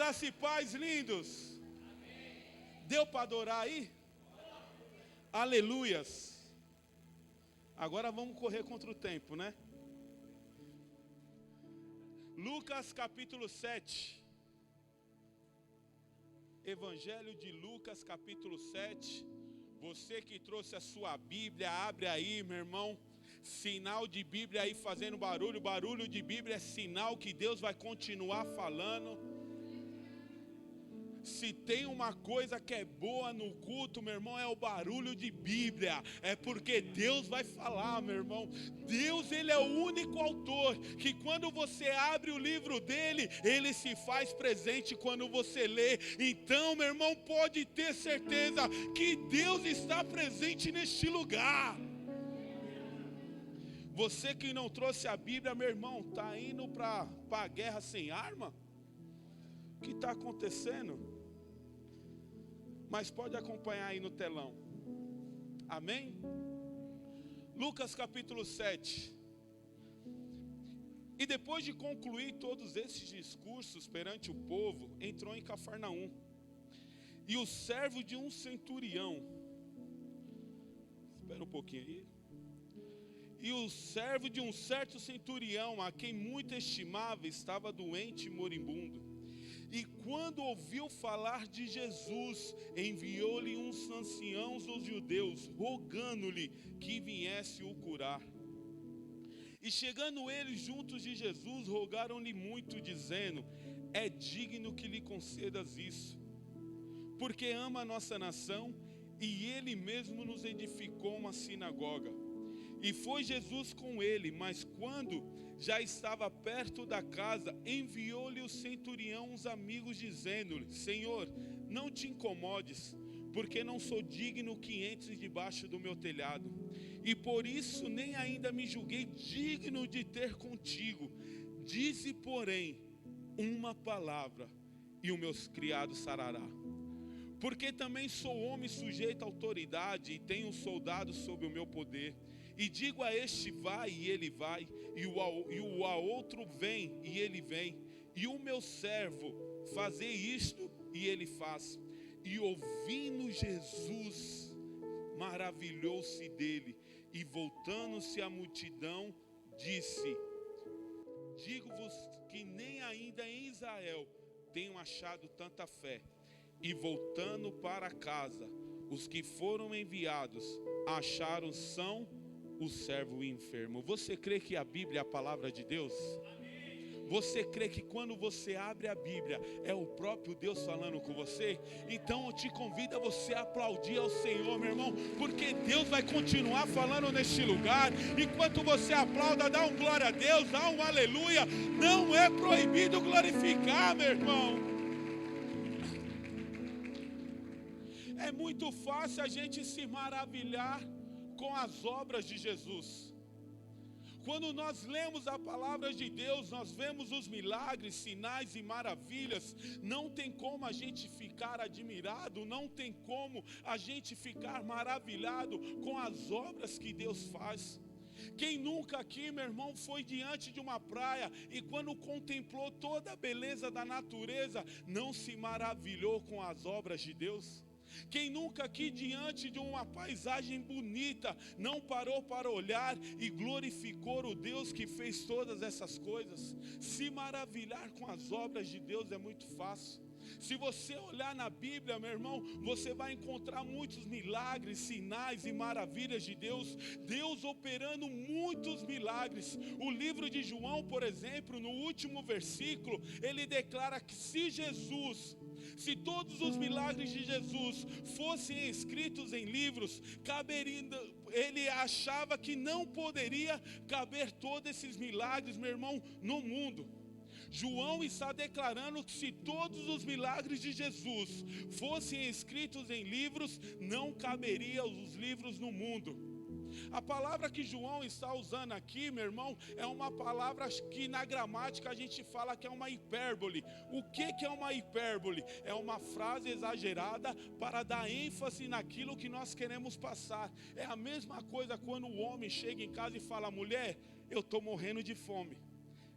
Graça e paz, lindos. Deu para adorar aí? Aleluias. Agora vamos correr contra o tempo, né? Lucas capítulo 7. Evangelho de Lucas capítulo 7. Você que trouxe a sua Bíblia, abre aí, meu irmão. Sinal de Bíblia aí fazendo barulho. Barulho de Bíblia é sinal que Deus vai continuar falando. Se tem uma coisa que é boa no culto, meu irmão, é o barulho de Bíblia. É porque Deus vai falar, meu irmão. Deus, Ele é o único autor que quando você abre o livro dele, Ele se faz presente quando você lê. Então, meu irmão, pode ter certeza que Deus está presente neste lugar. Você que não trouxe a Bíblia, meu irmão, está indo para a guerra sem arma? O que está acontecendo? Mas pode acompanhar aí no telão. Amém? Lucas capítulo 7. E depois de concluir todos esses discursos perante o povo, entrou em Cafarnaum. E o servo de um centurião, espera um pouquinho aí. E o servo de um certo centurião, a quem muito estimava, estava doente e moribundo. E quando ouviu falar de Jesus, enviou-lhe uns anciãos dos judeus, rogando-lhe que viesse o curar. E chegando eles juntos de Jesus, rogaram-lhe muito, dizendo: é digno que lhe concedas isso, porque ama a nossa nação, e ele mesmo nos edificou uma sinagoga. E foi Jesus com ele, mas quando já estava perto da casa, enviou-lhe o centurião uns amigos, dizendo-lhe: Senhor, não te incomodes, porque não sou digno que entres debaixo do meu telhado. E por isso nem ainda me julguei digno de ter contigo. Dize, porém, uma palavra, e o meu criado sarará. Porque também sou homem sujeito à autoridade, e tenho soldados sob o meu poder. E digo a este: vai, e ele vai, e a outro: vem, e ele vem. E o meu servo: fazer isto, e ele faz. E ouvindo Jesus, maravilhou-se dele, e voltando-se à multidão, disse: digo-vos que nem ainda em Israel tenho achado tanta fé. E voltando para casa, os que foram enviados acharam são o servo enfermo. Você crê que a Bíblia é a palavra de Deus? Você crê que quando você abre a Bíblia é o próprio Deus falando com você? Então eu te convido a você aplaudir ao Senhor, meu irmão, porque Deus vai continuar falando neste lugar. Enquanto você aplauda, dá um glória a Deus, dá um aleluia. Não é proibido glorificar, meu irmão. É muito fácil a gente se maravilhar com as obras de Jesus. Quando nós lemos a palavra de Deus, nós vemos os milagres, sinais e maravilhas. Não tem como a gente ficar admirado, não tem como a gente ficar maravilhado com as obras que Deus faz. Quem nunca aqui, meu irmão, foi diante de uma praia e quando contemplou toda a beleza da natureza, não se maravilhou com as obras de Deus? Quem nunca aqui diante de uma paisagem bonita não parou para olhar e glorificou o Deus que fez todas essas coisas? Se maravilhar com as obras de Deus é muito fácil. Se você olhar na Bíblia, meu irmão, você vai encontrar muitos milagres, sinais e maravilhas de Deus. Deus operando muitos milagres. O livro de João, por exemplo, no último versículo, ele declara que se todos os milagres de Jesus fossem escritos em livros, ele achava que não poderia caber todos esses milagres, meu irmão, no mundo. João está declarando que se todos os milagres de Jesus fossem escritos em livros, não caberiam os livros no mundo. A palavra que João está usando aqui, meu irmão, é uma palavra que na gramática a gente fala que é uma hipérbole. O que é uma hipérbole? É uma frase exagerada para dar ênfase naquilo que nós queremos passar. É a mesma coisa quando o homem chega em casa e fala: mulher, eu estou morrendo de fome.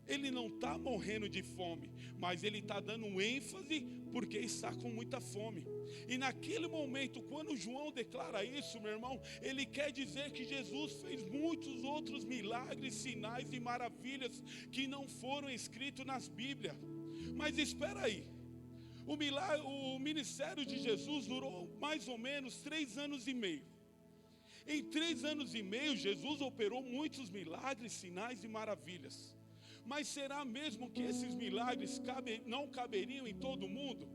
Ele não está morrendo de fome, mas ele está dando ênfase porque está com muita fome. E naquele momento, quando João declara isso, meu irmão, ele quer dizer que Jesus fez muitos outros milagres, sinais e maravilhas que não foram escritos nas Bíblias. Mas espera aí, o ministério de Jesus durou mais ou menos 3 anos e meio. Em 3 anos e meio, Jesus operou muitos milagres, sinais e maravilhas. Mas será mesmo que esses milagres não caberiam em todo mundo?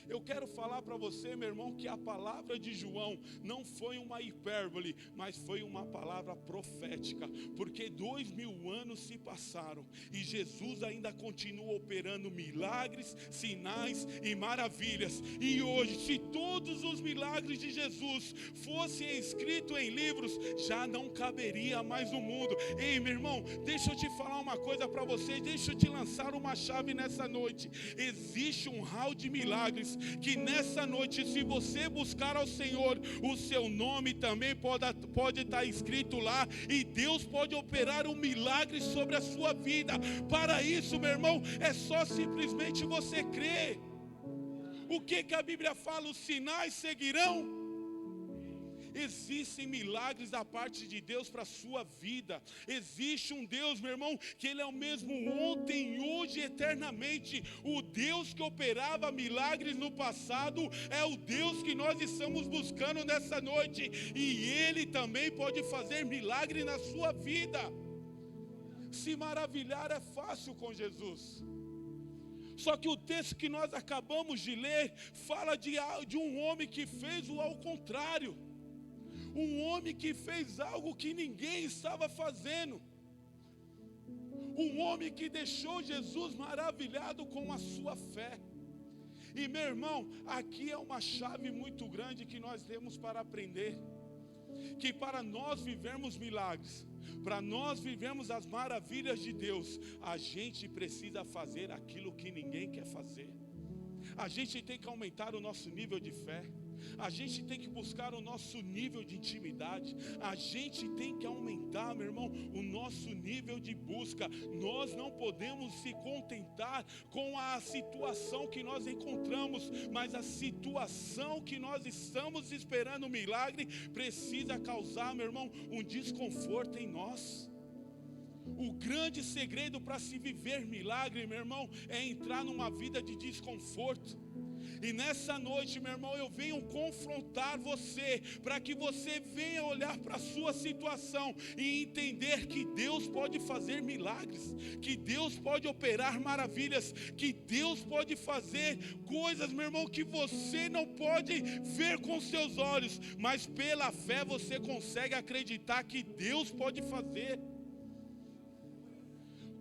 Eu quero falar para você, meu irmão, que a palavra de João não foi uma hipérbole, mas foi uma palavra profética, porque 2000 anos se passaram e Jesus ainda continua operando milagres, sinais e maravilhas. E hoje, se todos os milagres de Jesus fossem escritos em livros, já não caberia mais no mundo. Ei, meu irmão, deixa eu te falar uma coisa para você, deixa eu te lançar uma chave nessa noite. Existe um hall de milagres que nessa noite, se você buscar ao Senhor, o seu nome também pode estar escrito lá, e Deus pode operar um milagre sobre a sua vida. Para isso, meu irmão, é só simplesmente você crer. O que a Bíblia fala? Os sinais seguirão. Existem milagres da parte de Deus para a sua vida. Existe um Deus, meu irmão, que Ele é o mesmo ontem, hoje e eternamente. O Deus que operava milagres no passado é o Deus que nós estamos buscando nessa noite. E Ele também pode fazer milagre na sua vida. Se maravilhar é fácil com Jesus. Só que o texto que nós acabamos de ler fala de um homem que fez o ao contrário. Um homem que fez algo que ninguém estava fazendo. Um homem que deixou Jesus maravilhado com a sua fé. E meu irmão, aqui é uma chave muito grande que nós temos para aprender. Que para nós vivermos milagres, para nós vivermos as maravilhas de Deus, a gente precisa fazer aquilo que ninguém quer fazer. A gente tem que aumentar o nosso nível de fé. A gente tem que buscar o nosso nível de intimidade. A gente tem que aumentar, meu irmão, o nosso nível de busca. Nós não podemos se contentar com a situação que nós encontramos, mas a situação que nós estamos esperando o milagre precisa causar, meu irmão, um desconforto em nós. O grande segredo para se viver milagre, meu irmão, é entrar numa vida de desconforto. E nessa noite, meu irmão, eu venho confrontar você, para que você venha olhar para a sua situação e entender que Deus pode fazer milagres, que Deus pode operar maravilhas, que Deus pode fazer coisas, meu irmão, que você não pode ver com seus olhos, mas pela fé você consegue acreditar que Deus pode fazer.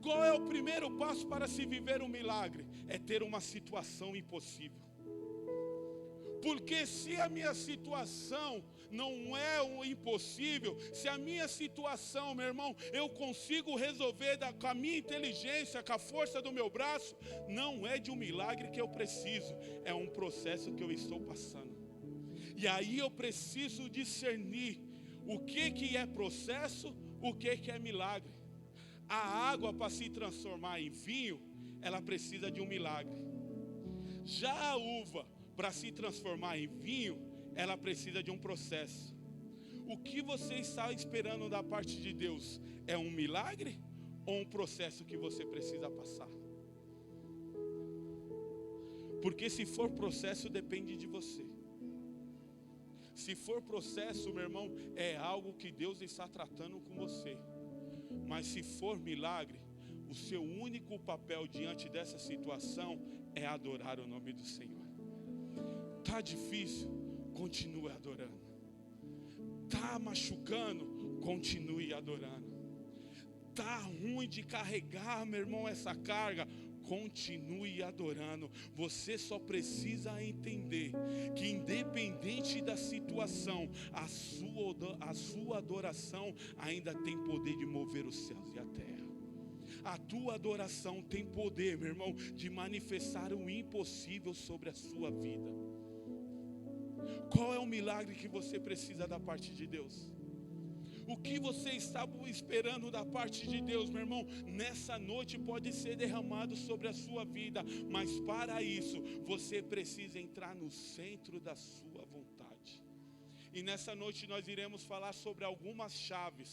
Qual é o primeiro passo para se viver um milagre? É ter uma situação impossível. Porque se a minha situação não é o impossível, se a minha situação, meu irmão, eu consigo resolver com a minha inteligência, com a força do meu braço, não é de um milagre que eu preciso, é um processo que eu estou passando. E aí eu preciso discernir o que é processo, o que é milagre. A água, para se transformar em vinho, ela precisa de um milagre. Já a uva, para se transformar em vinho, ela precisa de um processo. O que você está esperando da parte de Deus? É um milagre ou um processo que você precisa passar? Porque se for processo, depende de você. Se for processo, meu irmão, é algo que Deus está tratando com você. Mas se for milagre, o seu único papel diante dessa situação é adorar o nome do Senhor. Tá difícil? Continue adorando. Tá machucando? Continue adorando. Tá ruim de carregar, meu irmão, essa carga? Continue adorando. Você só precisa entender que independente da situação, a sua adoração ainda tem poder de mover os céus e a terra. A tua adoração tem poder, meu irmão, de manifestar o impossível sobre a sua vida. Qual é o milagre que você precisa da parte de Deus? O que você está esperando da parte de Deus, meu irmão? Nessa noite pode ser derramado sobre a sua vida, mas para isso você precisa entrar no centro da sua vontade. E nessa noite nós iremos falar sobre algumas chaves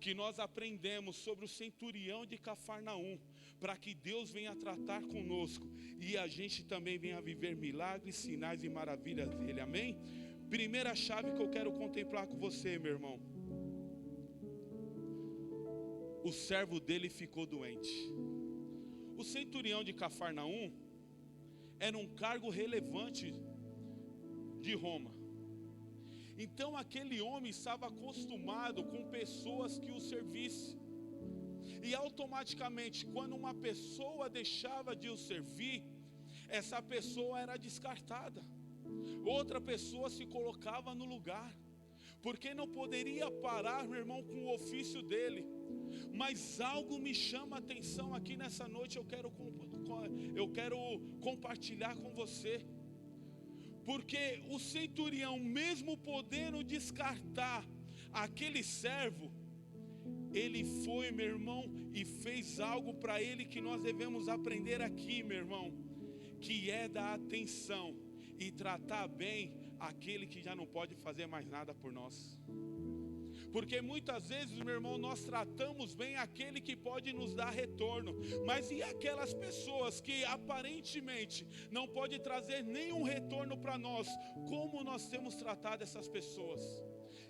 que nós aprendemos sobre o centurião de Cafarnaum, para que Deus venha tratar conosco e a gente também venha viver milagres, sinais e maravilhas dele, amém? Primeira chave que eu quero contemplar com você, meu irmão: o servo dele ficou doente. O centurião de Cafarnaum era um cargo relevante de Roma. Então aquele homem estava acostumado com pessoas que o servissem. E automaticamente, quando uma pessoa deixava de o servir, essa pessoa era descartada. Outra pessoa se colocava no lugar, porque não poderia parar, meu irmão, com o ofício dele. Mas algo me chama a atenção aqui nessa noite, eu quero compartilhar com você. Porque o centurião, mesmo podendo descartar aquele servo, ele foi, meu irmão, e fez algo para ele que nós devemos aprender aqui, meu irmão, que é dar atenção e tratar bem aquele que já não pode fazer mais nada por nós. Porque muitas vezes, meu irmão, nós tratamos bem aquele que pode nos dar retorno, mas e aquelas pessoas que aparentemente não pode trazer nenhum retorno para nós? Como nós temos tratado essas pessoas?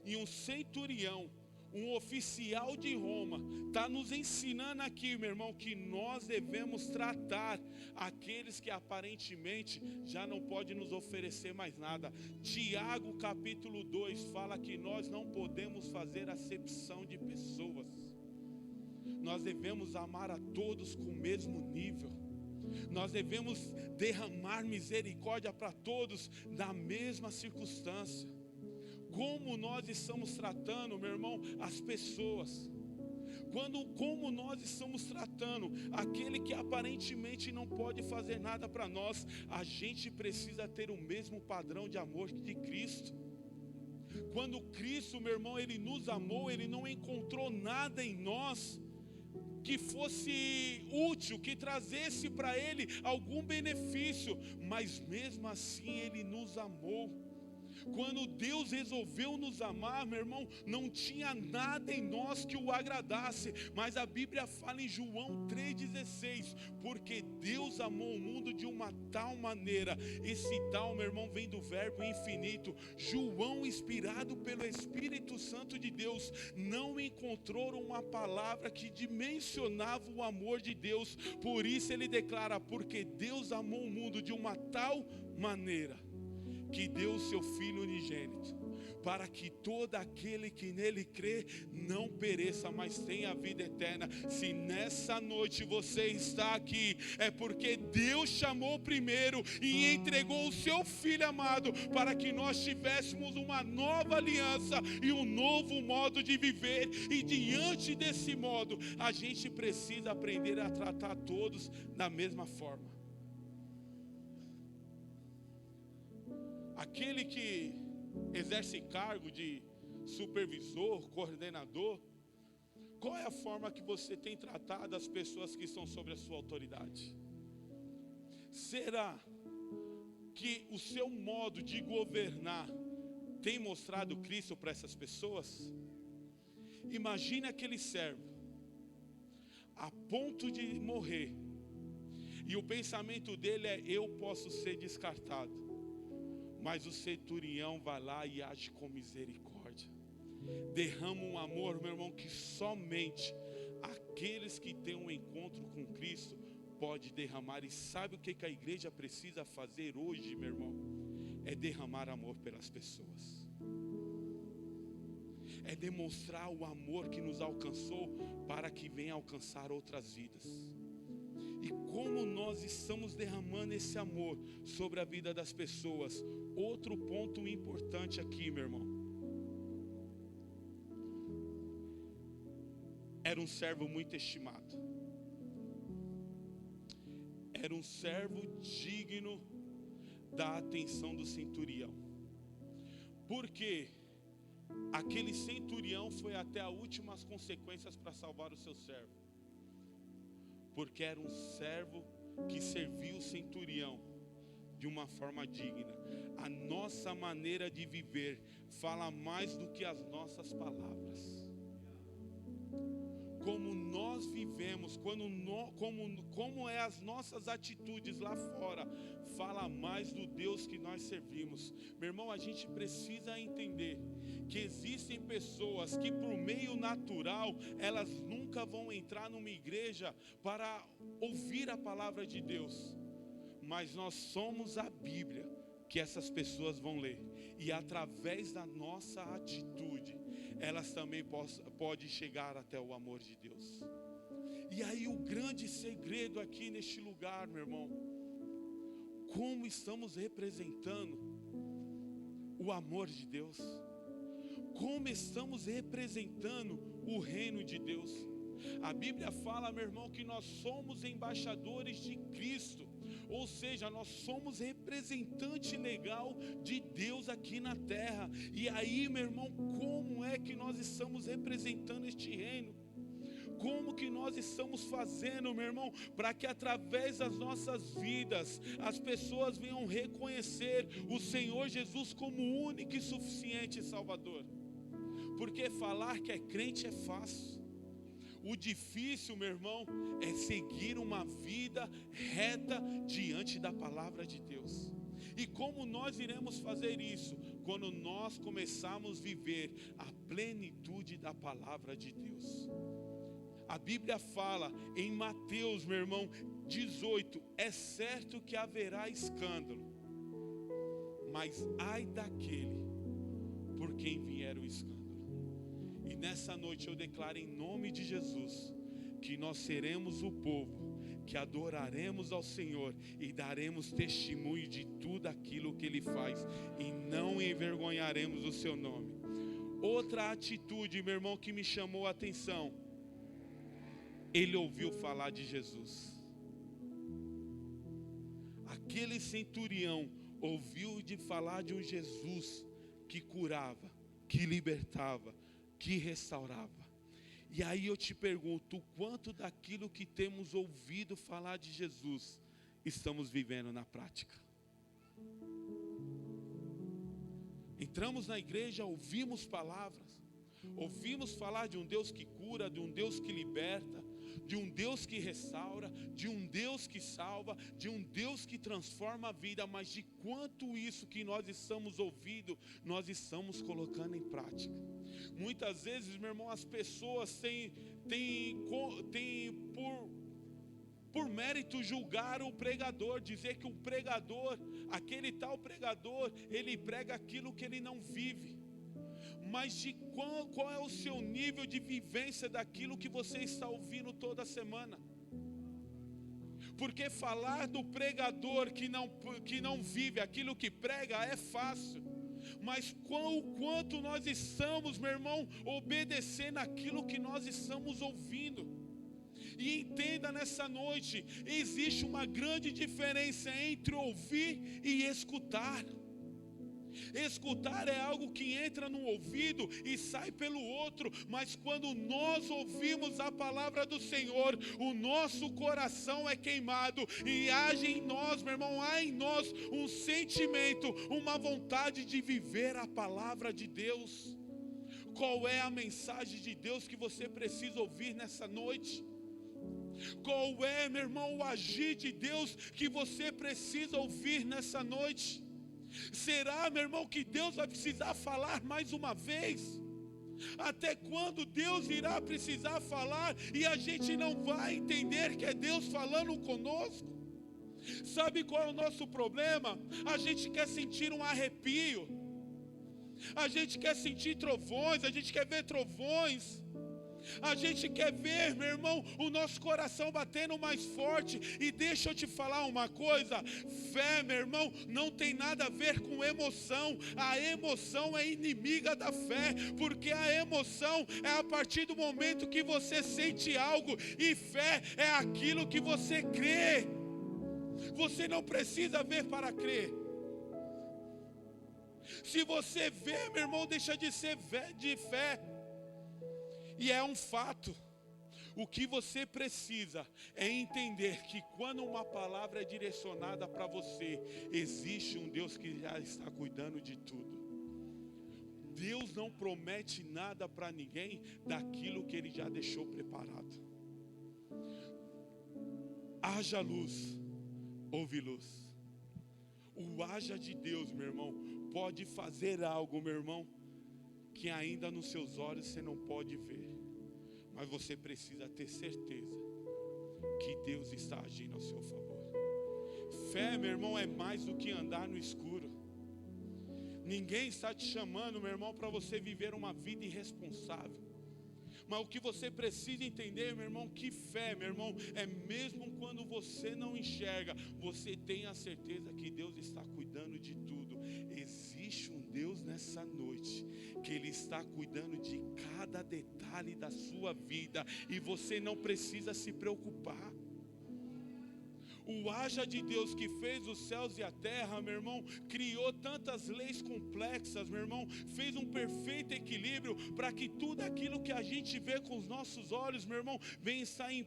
E um centurião, um oficial de Roma, está nos ensinando aqui, meu irmão, que nós devemos tratar aqueles que aparentemente já não podem nos oferecer mais nada. Tiago capítulo 2 fala que nós não podemos fazer acepção de pessoas. Nós devemos amar a todos com o mesmo nível. Nós devemos derramar misericórdia para todos na mesma circunstância. Como nós estamos tratando, meu irmão, as pessoas? Como nós estamos tratando aquele que aparentemente não pode fazer nada para nós? A gente precisa ter o mesmo padrão de amor de Cristo. Quando Cristo, meu irmão, Ele nos amou, Ele não encontrou nada em nós que fosse útil, que trazesse para Ele algum benefício, mas mesmo assim Ele nos amou. Quando Deus resolveu nos amar, meu irmão, não tinha nada em nós que o agradasse, mas a Bíblia fala em João 3,16, porque Deus amou o mundo de uma tal maneira. Esse tal, meu irmão, vem do verbo infinito. João, inspirado pelo Espírito Santo de Deus, não encontrou uma palavra que dimensionava o amor de Deus. Por isso ele declara: porque Deus amou o mundo de uma tal maneira que deu o seu Filho unigênito, para que todo aquele que nele crê não pereça, mas tenha a vida eterna. Se nessa noite você está aqui, é porque Deus chamou primeiro e entregou o seu Filho amado, para que nós tivéssemos uma nova aliança e um novo modo de viver. E diante desse modo, a gente precisa aprender a tratar todos da mesma forma. Aquele que exerce cargo de supervisor, coordenador, qual é a forma que você tem tratado as pessoas que estão sob a sua autoridade? Será que o seu modo de governar tem mostrado Cristo para essas pessoas? Imagine aquele servo a ponto de morrer, e o pensamento dele é: eu posso ser descartado. Mas o centurião vai lá e age com misericórdia. Derrama um amor, meu irmão, que somente aqueles que têm um encontro com Cristo pode derramar. E sabe o que a igreja precisa fazer hoje, meu irmão? É derramar amor pelas pessoas. É demonstrar o amor que nos alcançou para que venha alcançar outras vidas. E como nós estamos derramando esse amor sobre a vida das pessoas? Outro ponto importante aqui, meu irmão. Era um servo muito estimado. Era um servo digno da atenção do centurião. Porque aquele centurião foi até as últimas consequências para salvar o seu servo. Porque era um servo que servia o centurião de uma forma digna. A nossa maneira de viver fala mais do que as nossas palavras. Como nós vivemos, como é as nossas atitudes lá fora, fala mais do Deus que nós servimos. Meu irmão, a gente precisa entender que existem pessoas que por meio natural, elas nunca vão entrar numa igreja para ouvir a palavra de Deus. Mas nós somos a Bíblia que essas pessoas vão ler. E através da nossa atitude, elas também podem chegar até o amor de Deus. E aí o grande segredo aqui neste lugar, meu irmão, como estamos representando o amor de Deus, como estamos representando o reino de Deus. A Bíblia fala, meu irmão, que nós somos embaixadores de Cristo. Ou seja, nós somos representante legal de Deus aqui na terra. E aí, meu irmão, como é que nós estamos representando este reino? Como que nós estamos fazendo, meu irmão, para que através das nossas vidas as pessoas venham reconhecer o Senhor Jesus como único e suficiente Salvador? Porque falar que é crente é fácil. O difícil, meu irmão, é seguir uma vida reta diante da palavra de Deus. E como nós iremos fazer isso? Quando nós começarmos a viver a plenitude da palavra de Deus. A Bíblia fala em Mateus, meu irmão, 18, é certo que haverá escândalo, mas ai daquele por quem vier o escândalo. E nessa noite eu declaro em nome de Jesus, que nós seremos o povo que adoraremos ao Senhor e daremos testemunho de tudo aquilo que Ele faz, e não envergonharemos o seu nome. Outra atitude, meu irmão, que me chamou a atenção, ele ouviu falar de Jesus. Aquele centurião ouviu de falar de um Jesus que curava, que libertava, que restaurava. E aí eu te pergunto, quanto daquilo que temos ouvido falar de Jesus estamos vivendo na prática? Entramos na igreja, ouvimos palavras, ouvimos falar de um Deus que cura, de um Deus que liberta, de um Deus que restaura, de um Deus que salva, de um Deus que transforma a vida, mas de quanto isso que nós estamos ouvindo, nós estamos colocando em prática. Muitas vezes, meu irmão, as pessoas têm por mérito julgar o pregador, dizer que o pregador, aquele tal pregador, ele prega aquilo que ele não vive. Mas de qual é o seu nível de vivência daquilo que você está ouvindo toda semana? Porque falar do pregador que não vive aquilo que prega é fácil. Mas quanto nós estamos, meu irmão, obedecendo aquilo que nós estamos ouvindo? E entenda nessa noite, existe uma grande diferença entre ouvir e escutar. Escutar é algo que entra no ouvido e sai pelo outro, mas quando nós ouvimos a palavra do Senhor, o nosso coração é queimado e age em nós, meu irmão, há em nós um sentimento, uma vontade de viver a palavra de Deus. Qual é a mensagem de Deus que você precisa ouvir nessa noite? Qual é, meu irmão, o agir de Deus que você precisa ouvir nessa noite? Será, meu irmão, que Deus vai precisar falar mais uma vez? Até quando Deus irá precisar falar e a gente não vai entender que é Deus falando conosco? Sabe qual é o nosso problema? A gente quer sentir um arrepio, a gente quer sentir trovões, a gente quer ver trovões. A gente quer ver, meu irmão, o nosso coração batendo mais forte. E deixa eu te falar uma coisa: fé, meu irmão, não tem nada a ver com emoção. A emoção é inimiga da fé, porque a emoção é a partir do momento que você sente algo, e fé é aquilo que você crê. Você não precisa ver para crer. Se você vê, meu irmão, deixa de ser de fé. E é um fato. O que você precisa é entender que quando uma palavra é direcionada para você, existe um Deus que já está cuidando de tudo. Deus não promete nada para ninguém daquilo que Ele já deixou preparado. Haja luz, houve luz. O haja de Deus, meu irmão, pode fazer algo, meu irmão, que ainda nos seus olhos você não pode ver. Mas você precisa ter certeza que Deus está agindo ao seu favor. Fé, meu irmão, é mais do que andar no escuro. Ninguém está te chamando, meu irmão, para você viver uma vida irresponsável. Mas o que você precisa entender, meu irmão, que fé, meu irmão, é mesmo quando você não enxerga, você tem a certeza que Deus está cuidando de tudo. Existe um Deus nessa noite, que Ele está cuidando de cada detalhe da sua vida, e você não precisa se preocupar. O haja de Deus que fez os céus e a terra, meu irmão, criou tantas leis complexas, meu irmão, fez um perfeito equilíbrio para que tudo aquilo que a gente vê com os nossos olhos, meu irmão, venha estar em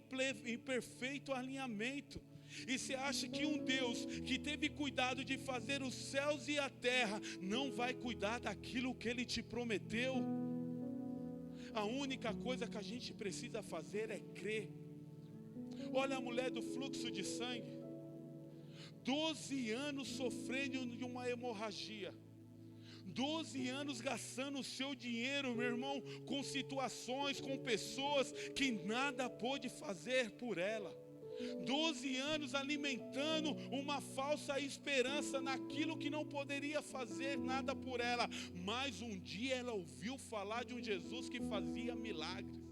perfeito alinhamento. E você acha que um Deus que teve cuidado de fazer os céus e a terra não vai cuidar daquilo que Ele te prometeu? A única coisa que a gente precisa fazer é crer. Olha a mulher do fluxo de sangue, 12 anos sofrendo de uma hemorragia, 12 anos gastando o seu dinheiro, meu irmão, com situações, com pessoas que nada pôde fazer por ela. 12 anos alimentando uma falsa esperança naquilo que não poderia fazer nada por ela. Mas um dia ela ouviu falar de um Jesus que fazia milagres.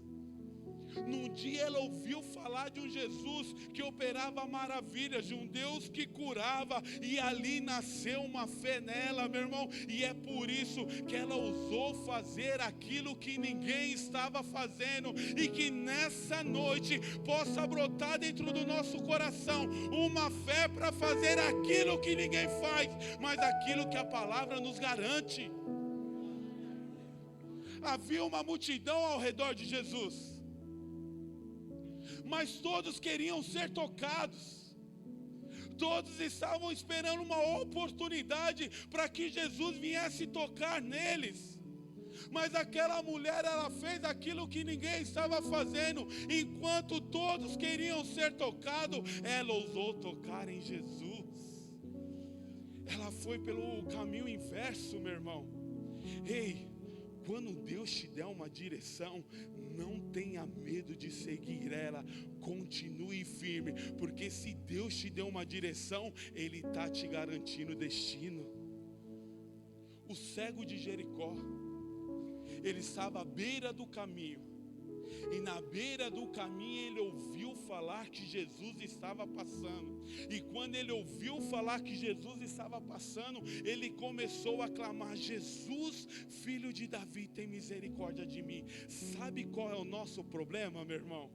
Num dia ela ouviu falar de um Jesus que operava maravilhas, de um Deus que curava, e ali nasceu uma fé nela, meu irmão, e é por isso que ela ousou fazer aquilo que ninguém estava fazendo, e que nessa noite possa brotar dentro do nosso coração uma fé para fazer aquilo que ninguém faz, mas aquilo que a palavra nos garante. Havia uma multidão ao redor de Jesus, mas todos queriam ser tocados. Todos estavam esperando uma oportunidade para que Jesus viesse tocar neles. Mas aquela mulher, ela fez aquilo que ninguém estava fazendo. Enquanto todos queriam ser tocados, ela ousou tocar em Jesus. Ela foi pelo caminho inverso, meu irmão. Ei, quando Deus te der uma direção, não tenha medo de seguir ela, continue firme, porque se Deus te deu uma direção, Ele está te garantindo destino. O cego de Jericó, ele estava à beira do caminho, e na beira do caminho ele ouviu falar que Jesus estava passando. E quando ele ouviu falar que Jesus estava passando, ele começou a clamar: Jesus, filho de Davi, tem misericórdia de mim. Sabe qual é o nosso problema, meu irmão?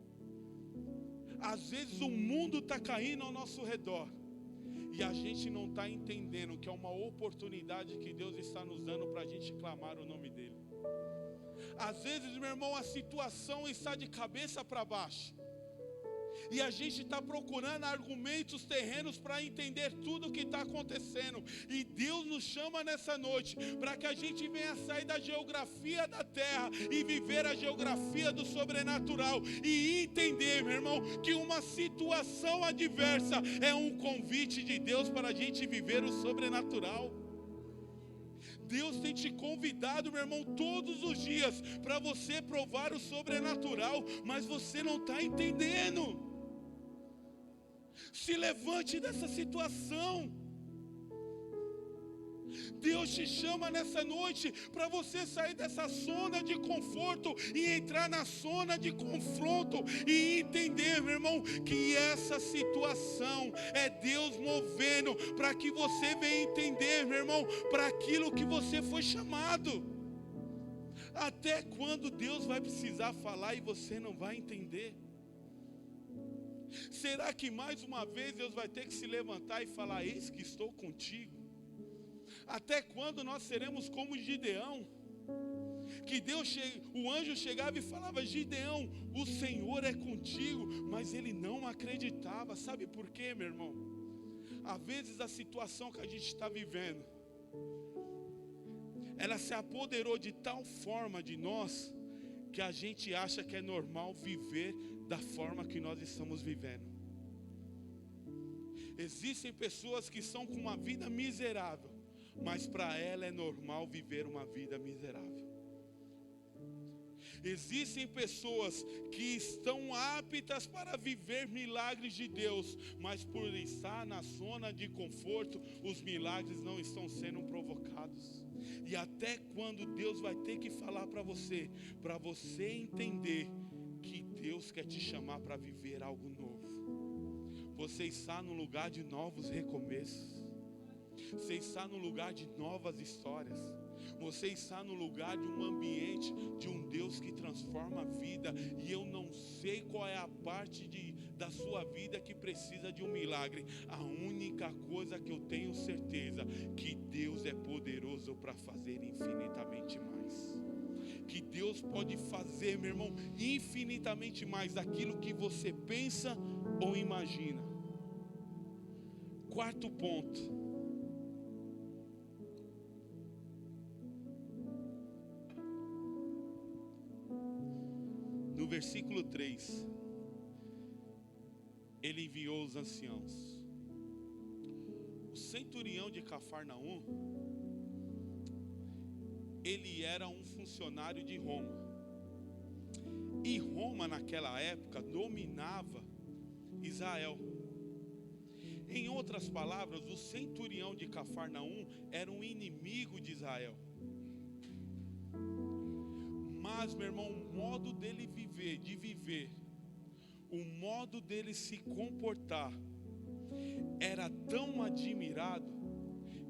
Às vezes o mundo está caindo ao nosso redor, e a gente não está entendendo que é uma oportunidade que Deus está nos dando para a gente clamar o nome dEle. Às vezes, meu irmão, a situação está de cabeça para baixo, e a gente está procurando argumentos terrenos para entender tudo o que está acontecendo. E Deus nos chama nessa noite para que a gente venha sair da geografia da terra e viver a geografia do sobrenatural. E entender, meu irmão, que uma situação adversa é um convite de Deus para a gente viver o sobrenatural. Deus tem te convidado, meu irmão, todos os dias para você provar o sobrenatural, mas você não está entendendo. Se levante dessa situação. Deus te chama nessa noite para você sair dessa zona de conforto e entrar na zona de confronto e entender, meu irmão, que essa situação é Deus movendo para que você venha entender, meu irmão, para aquilo que você foi chamado. Até quando Deus vai precisar falar e você não vai entender? Será que mais uma vez Deus vai ter que se levantar e falar: eis que estou contigo? Até quando nós seremos como Gideão? Que o anjo chegava e falava: Gideão, o Senhor é contigo. Mas ele não acreditava. Sabe por quê, meu irmão? Às vezes a situação que a gente está vivendo, ela se apoderou de tal forma de nós, que a gente acha que é normal viver da forma que nós estamos vivendo. Existem pessoas que são com uma vida miserável, mas para ela é normal viver uma vida miserável. Existem pessoas que estão aptas para viver milagres de Deus, mas por estar na zona de conforto, os milagres não estão sendo provocados. E até quando Deus vai ter que falar para você entender que Deus quer te chamar para viver algo novo. Você está no lugar de novos recomeços. Você está no lugar de novas histórias. Você está no lugar de um ambiente de um Deus que transforma a vida. E eu não sei qual é a parte da sua vida que precisa de um milagre. A única coisa que eu tenho certeza, que Deus é poderoso para fazer infinitamente mais. Que Deus pode fazer, meu irmão, infinitamente mais daquilo que você pensa ou imagina. Quarto ponto. No versículo 3, ele enviou os anciãos. O centurião de Cafarnaum, ele era um funcionário de Roma. E Roma naquela época dominava Israel. Em outras palavras, o centurião de Cafarnaum era um inimigo de Israel. Mas, meu irmão, o modo dele viver, o modo dele se comportar, era tão admirado,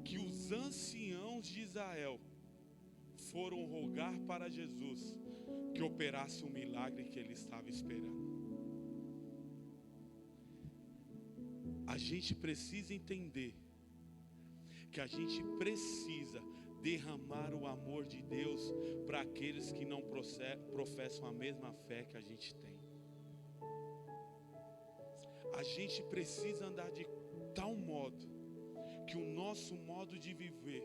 que os anciãos de Israel foram rogar para Jesus que operasse o milagre que ele estava esperando. A gente precisa entender que a gente precisa derramar o amor de Deus para aqueles que não professam a mesma fé que a gente tem. A gente precisa andar de tal modo que o nosso modo de viver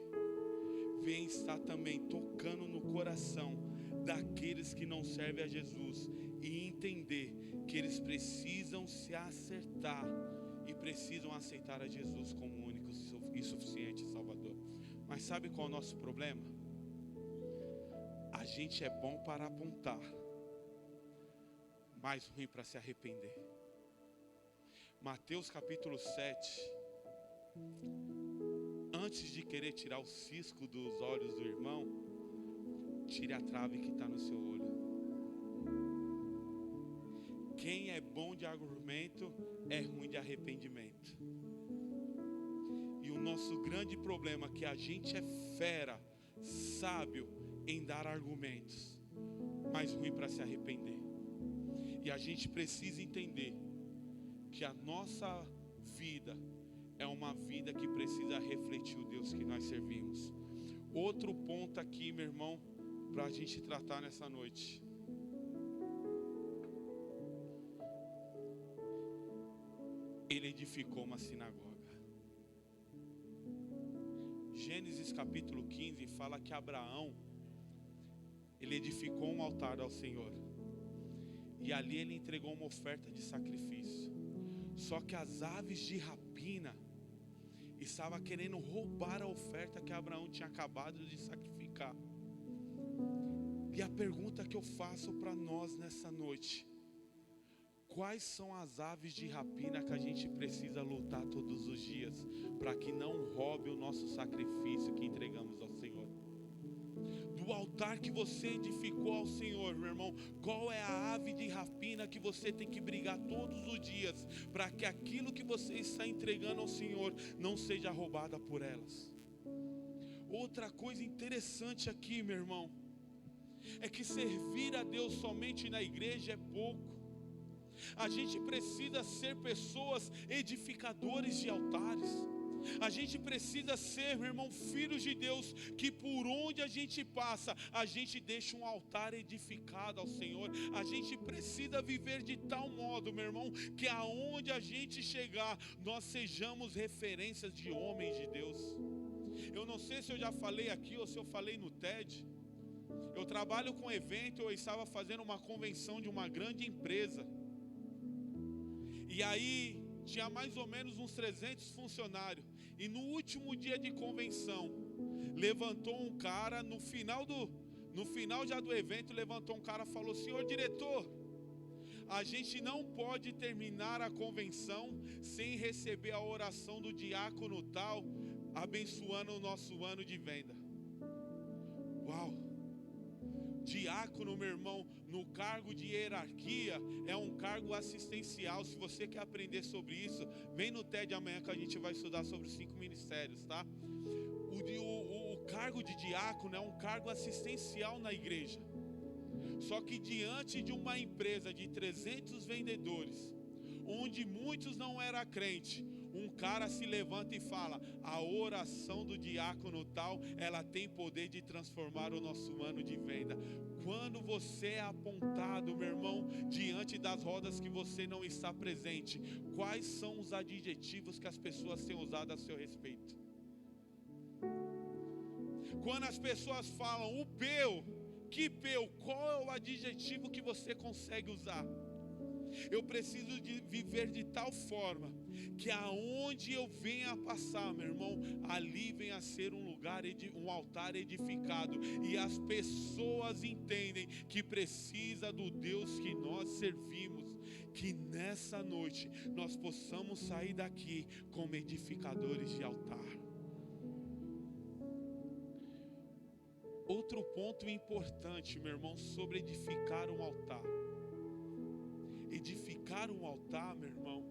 venha estar também tocando no coração daqueles que não servem a Jesus, e entender que eles precisam se acertar e precisam aceitar a Jesus como único e suficiente Salvador. Mas sabe qual é o nosso problema? A gente é bom para apontar, mas ruim para se arrepender. Mateus capítulo 7, antes de querer tirar o cisco dos olhos do irmão, tire a trave que está no seu olho. Quem é bom de argumento é ruim de arrependimento. E o nosso grande problema é que a gente é fera, sábio em dar argumentos, mas ruim para se arrepender. E a gente precisa entender que a nossa vida é uma vida que precisa refletir o Deus que nós servimos. Outro ponto aqui, meu irmão, para a gente tratar nessa noite. Ele edificou uma sinagoga. Gênesis capítulo 15 fala que Abraão, ele edificou um altar ao Senhor. E ali ele entregou uma oferta de sacrifício. Só que as aves de rapina estavam querendo roubar a oferta que Abraão tinha acabado de sacrificar. E a pergunta que eu faço para nós nessa noite: quais são as aves de rapina que a gente precisa lutar todos os dias para que não roube o nosso sacrifício que entregamos ao Senhor? Do altar que você edificou ao Senhor, meu irmão, qual é a ave de rapina que você tem que brigar todos os dias para que aquilo que você está entregando ao Senhor não seja roubada por elas? Outra coisa interessante aqui, meu irmão, é que servir a Deus somente na igreja é pouco. A gente precisa ser pessoas edificadores de altares. A gente precisa ser, meu irmão, filhos de Deus, que por onde a gente passa, a gente deixa um altar edificado ao Senhor. A gente precisa viver de tal modo, meu irmão, que aonde a gente chegar, nós sejamos referências de homens de Deus. Eu não sei se eu já falei aqui ou se eu falei no TED. Eu trabalho com evento, eu estava fazendo uma convenção de uma grande empresa. E aí tinha mais ou menos uns 300 funcionários. E no último dia de convenção, levantou um cara, no final já do evento, levantou um cara e falou: senhor diretor, a gente não pode terminar a convenção sem receber a oração do diácono tal, abençoando o nosso ano de venda. Uau! Diácono, meu irmão, no cargo de hierarquia, é um cargo assistencial. Se você quer aprender sobre isso, vem no TED amanhã que a gente vai estudar sobre os 5 ministérios, tá? O cargo de diácono é um cargo assistencial na igreja. Só que diante de uma empresa de 300 vendedores, onde muitos não eram crentes, um cara se levanta e fala: a oração do diácono tal, ela tem poder de transformar o nosso ano de venda. Quando você é apontado, meu irmão, diante das rodas que você não está presente, quais são os adjetivos que as pessoas têm usado a seu respeito? Quando as pessoas falam o peu, que peu, qual é o adjetivo que você consegue usar? Eu preciso de viver de tal forma que aonde eu venha a passar, meu irmão, ali venha a ser um lugar, um altar edificado, e as pessoas entendem que precisa do Deus que nós servimos. Que nessa noite nós possamos sair daqui como edificadores de altar. Outro ponto importante, meu irmão, sobre edificar um altar. Edificar um altar, meu irmão,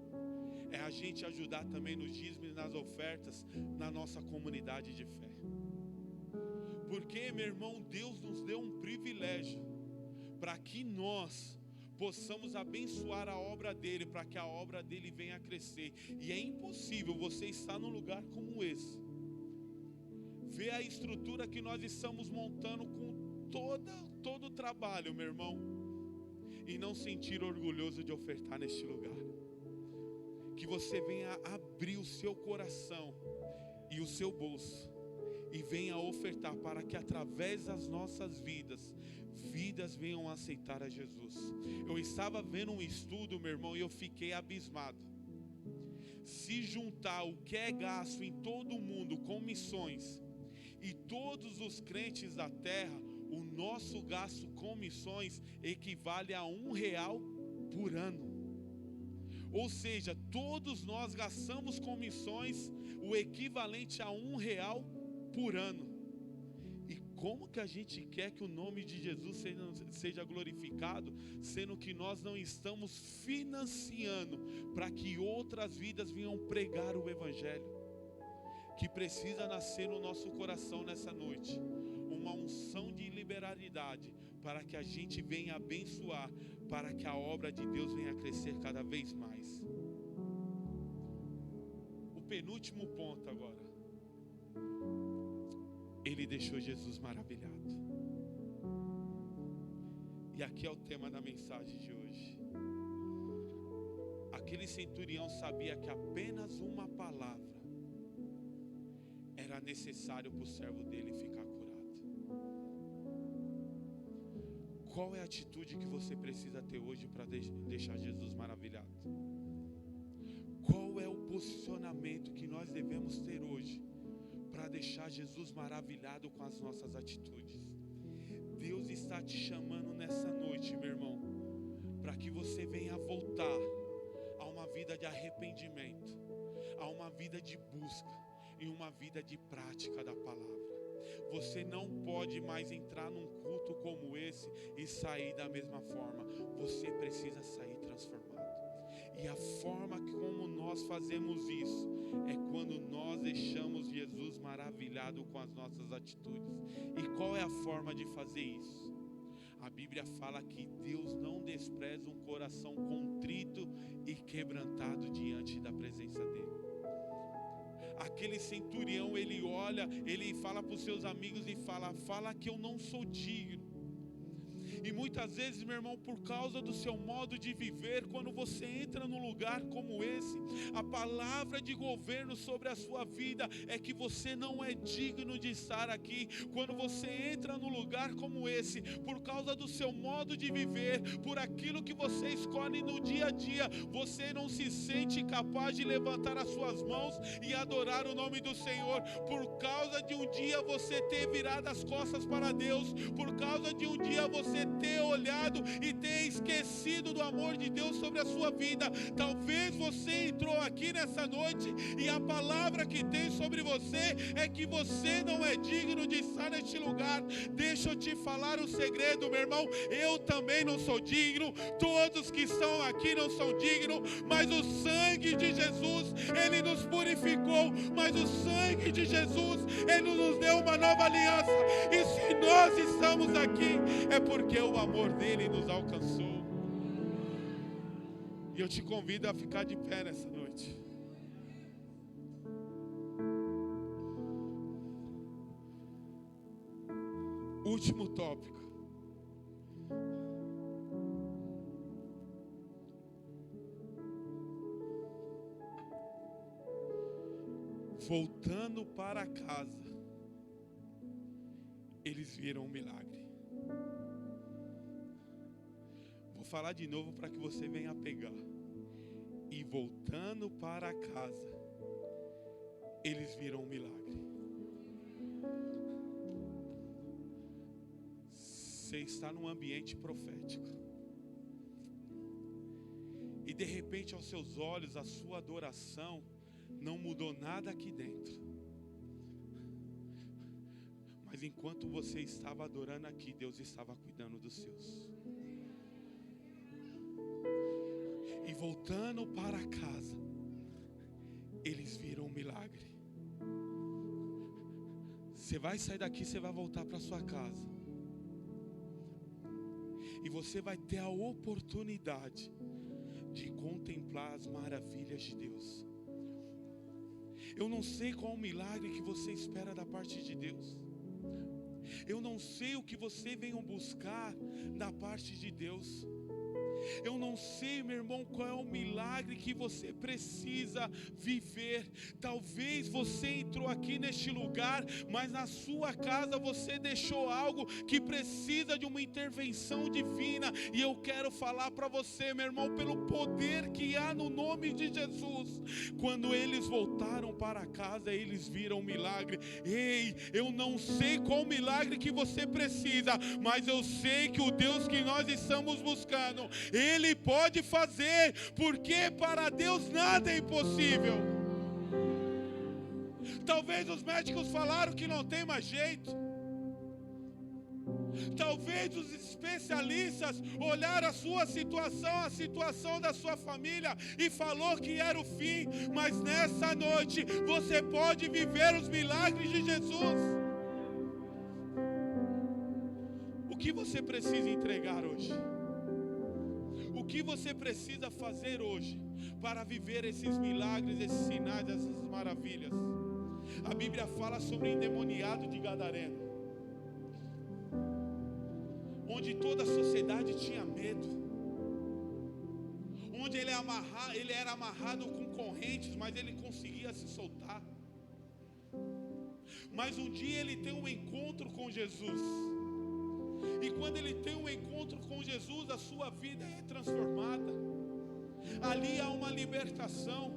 é a gente ajudar também nos dízimos e nas ofertas na nossa comunidade de fé. Porque, meu irmão, Deus nos deu um privilégio para que nós possamos abençoar a obra dele, para que a obra dele venha a crescer. E é impossível você estar num lugar como esse, ver a estrutura que nós estamos montando com todo o trabalho, meu irmão, e não sentir orgulhoso de ofertar neste lugar. Que você venha abrir o seu coração e o seu bolso e venha ofertar, para que através das nossas vidas venham a aceitar a Jesus. Eu estava vendo um estudo, meu irmão, e eu fiquei abismado. Se juntar o que é gasto em todo o mundo com missões e todos os crentes da terra, o nosso gasto com missões equivale a R$1 por ano. Ou seja, todos nós gastamos com missões o equivalente a R$1 por ano. E como que a gente quer que o nome de Jesus seja glorificado, sendo que nós não estamos financiando para que outras vidas venham pregar o Evangelho? Que precisa nascer no nosso coração nessa noite uma unção de liberalidade, para que a gente venha abençoar, para que a obra de Deus venha a crescer cada vez mais. O penúltimo ponto agora. Ele deixou Jesus maravilhado. E aqui é o tema da mensagem de hoje. Aquele centurião sabia que apenas uma palavra era necessário para o servo dele ficar curado. Qual é a atitude que você precisa ter hoje para deixar Jesus maravilhado? Qual é o posicionamento que nós devemos ter hoje para deixar Jesus maravilhado com as nossas atitudes? Deus está te chamando nessa noite, meu irmão, para que você venha voltar a uma vida de arrependimento, a uma vida de busca e uma vida de prática da palavra. Você não pode mais entrar num culto como esse e sair da mesma forma. Você precisa sair transformado. E a forma como nós fazemos isso é quando nós deixamos Jesus maravilhado com as nossas atitudes. E qual é a forma de fazer isso? A Bíblia fala que Deus não despreza um coração contrito e quebrantado diante da presença dele. Aquele centurião, ele olha, ele fala para os seus amigos e fala que eu não sou digno. E muitas vezes, meu irmão, por causa do seu modo de viver, quando você entra num lugar como esse, a palavra de governo sobre a sua vida é que você não é digno de estar aqui. Quando você entra num lugar como esse, por causa do seu modo de viver, por aquilo que você escolhe no dia a dia, você não se sente capaz de levantar as suas mãos e adorar o nome do Senhor, por causa de um dia você ter virado as costas para Deus, por causa de um dia você ter olhado e ter esquecido do amor de Deus sobre a sua vida. Talvez você entrou aqui nessa noite e a palavra que tem sobre você é que você não é digno de estar neste lugar. Deixa eu te falar um segredo, meu irmão, eu também não sou digno, todos que estão aqui não são dignos, mas o sangue de Jesus, Ele nos purificou, mas o sangue de Jesus, Ele nos deu uma nova aliança, e se nós estamos aqui, é porque o amor dele nos alcançou. E eu te convido a ficar de pé nessa noite. Último tópico. Voltando para casa, eles viram um milagre. Vou falar de novo para que você venha pegar. E voltando para casa, eles viram um milagre. Você está num ambiente profético. E de repente aos seus olhos, a sua adoração não mudou nada aqui dentro. Mas enquanto você estava adorando aqui, Deus estava cuidando dos seus. E voltando para casa, eles viram um milagre. Você vai sair daqui, você vai voltar para sua casa. E você vai ter a oportunidade de contemplar as maravilhas de Deus. Eu não sei qual o milagre que você espera da parte de Deus. Eu não sei o que você veio buscar da parte de Deus. Eu não sei, meu irmão, qual é o milagre que você precisa viver. Talvez você entrou aqui neste lugar, mas na sua casa você deixou algo que precisa de uma intervenção divina. E eu quero falar para você, meu irmão, pelo poder que há no nome de Jesus. Quando eles voltaram para casa, eles viram um milagre. Ei, eu não sei qual milagre que você precisa, mas eu sei que o Deus que nós estamos buscando, Ele pode fazer, porque para Deus nada é impossível. Talvez os médicos falaram que não tem mais jeito. Talvez os especialistas olharam a sua situação, a situação da sua família e falou que era o fim. Mas nessa noite você pode viver os milagres de Jesus. O que você precisa entregar hoje? O que você precisa fazer hoje para viver esses milagres, esses sinais, essas maravilhas? A Bíblia fala sobre o endemoniado de Gadareno, onde toda a sociedade tinha medo, onde ele era amarrado com correntes, mas ele conseguia se soltar. Mas um dia ele tem um encontro com Jesus. E quando ele tem um encontro com Jesus, a sua vida é transformada. Ali há uma libertação.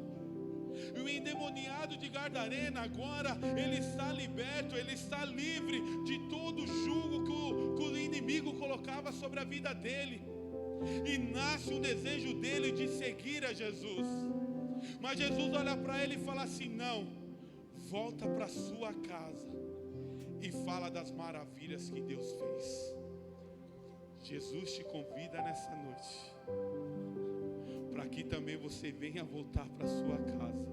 E o endemoniado de Gadareno agora, ele está liberto, ele está livre de todo o jugo que o inimigo colocava sobre a vida dele. E nasce o desejo dele de seguir a Jesus. Mas Jesus olha para ele e fala assim: não, volta para sua casa e fala das maravilhas que Deus fez. Jesus te convida nessa noite para que também você venha voltar para sua casa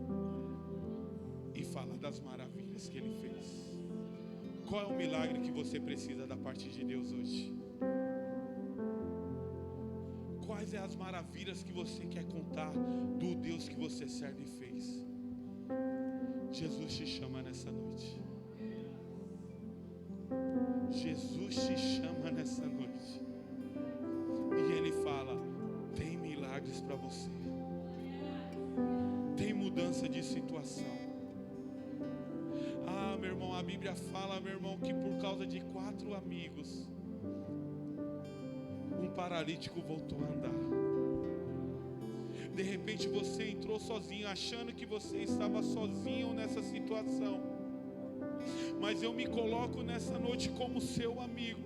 e falar das maravilhas que Ele fez. Qual é o milagre que você precisa da parte de Deus hoje? Quais são as maravilhas que você quer contar do Deus que você serve e fez? Jesus te chama nessa noite. Jesus te chama nessa noite. E Ele fala: tem milagres para você. Tem mudança de situação. Ah, meu irmão, a Bíblia fala, meu irmão, que por causa de 4 amigos, um paralítico voltou a andar. De repente você entrou sozinho, achando que você estava sozinho nessa situação. Mas eu me coloco nessa noite como seu amigo.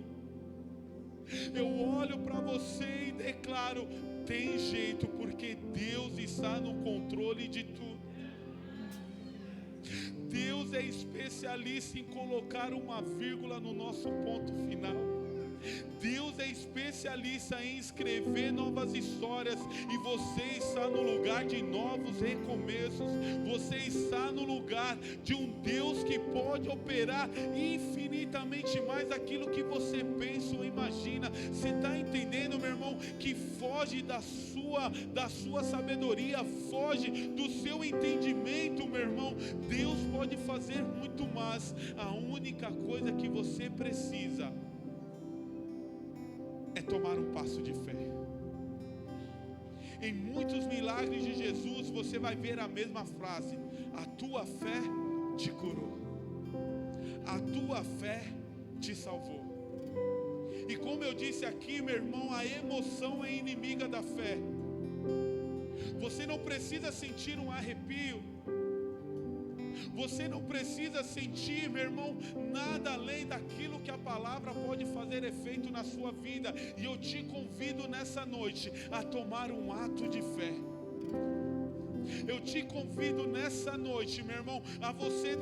Eu olho para você e declaro: tem jeito, porque Deus está no controle de tudo. Deus é especialista em colocar uma vírgula no nosso ponto final. Deus é especialista em escrever novas histórias. E você está no lugar de novos recomeços. Você está no lugar de um Deus que pode operar infinitamente mais daquilo que você pensa ou imagina. Você está entendendo, meu irmão, que foge da sua sabedoria, foge do seu entendimento, meu irmão. Deus pode fazer muito mais. A única coisa que você precisa é tomar um passo de fé. Em muitos milagres de Jesus você vai ver a mesma frase: a tua fé te curou, a tua fé te salvou. E como eu disse aqui, meu irmão, a emoção é inimiga da fé. Você não precisa sentir um arrepio, você não precisa sentir, meu irmão, nada além daquilo que a palavra pode fazer efeito na sua vida. E eu te convido nessa noite a tomar um ato de fé. Eu te convido nessa noite, meu irmão, a você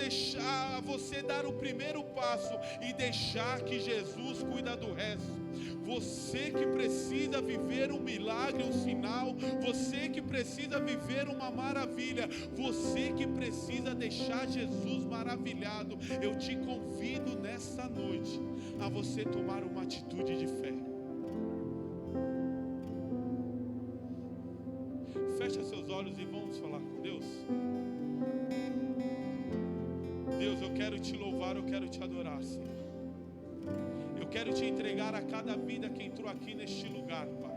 dar o primeiro passo e deixar que Jesus cuida do resto. Você que precisa viver um milagre, um sinal, você que precisa viver uma maravilha, você que precisa deixar Jesus maravilhado, eu te convido nessa noite a você tomar uma atitude de fé. Fecha seus olhos e vamos falar com Deus. Deus, eu quero te louvar, eu quero te adorar, Senhor. Eu quero te entregar a cada vida que entrou aqui neste lugar, Pai.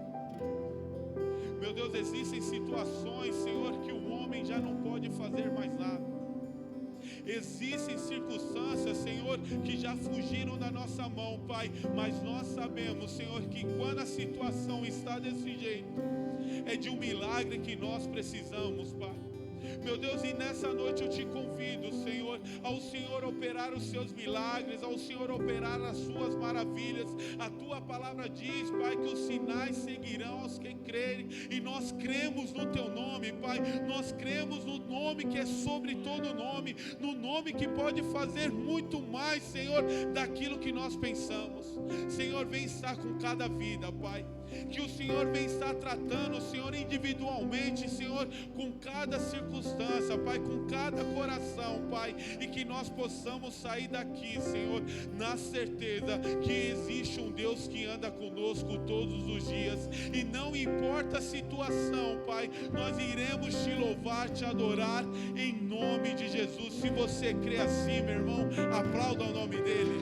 Meu Deus, existem situações, Senhor, que o homem já não pode fazer mais nada. Existem circunstâncias, Senhor, que já fugiram da nossa mão, Pai. Mas nós sabemos, Senhor, que quando a situação está desse jeito, é de um milagre que nós precisamos, Pai. Meu Deus, e nessa noite eu te convido, Senhor, ao Senhor operar os seus milagres, ao Senhor operar as suas maravilhas. A tua palavra diz, Pai, que os sinais seguirão aos que crerem, e nós cremos no teu nome, Pai. Nós cremos no nome que é sobre todo nome, no nome que pode fazer muito mais, Senhor, daquilo que nós pensamos. Senhor, vem estar com cada vida, Pai. Que o Senhor vem estar tratando, Senhor, individualmente, Senhor, com cada circunstância, Pai, com cada coração, Pai, e que nós possamos sair daqui, Senhor, na certeza que existe um Deus que anda conosco todos os dias, e não importa a situação, Pai, nós iremos te louvar, te adorar, em nome de Jesus. Se você crê assim, meu irmão, aplauda o nome dele.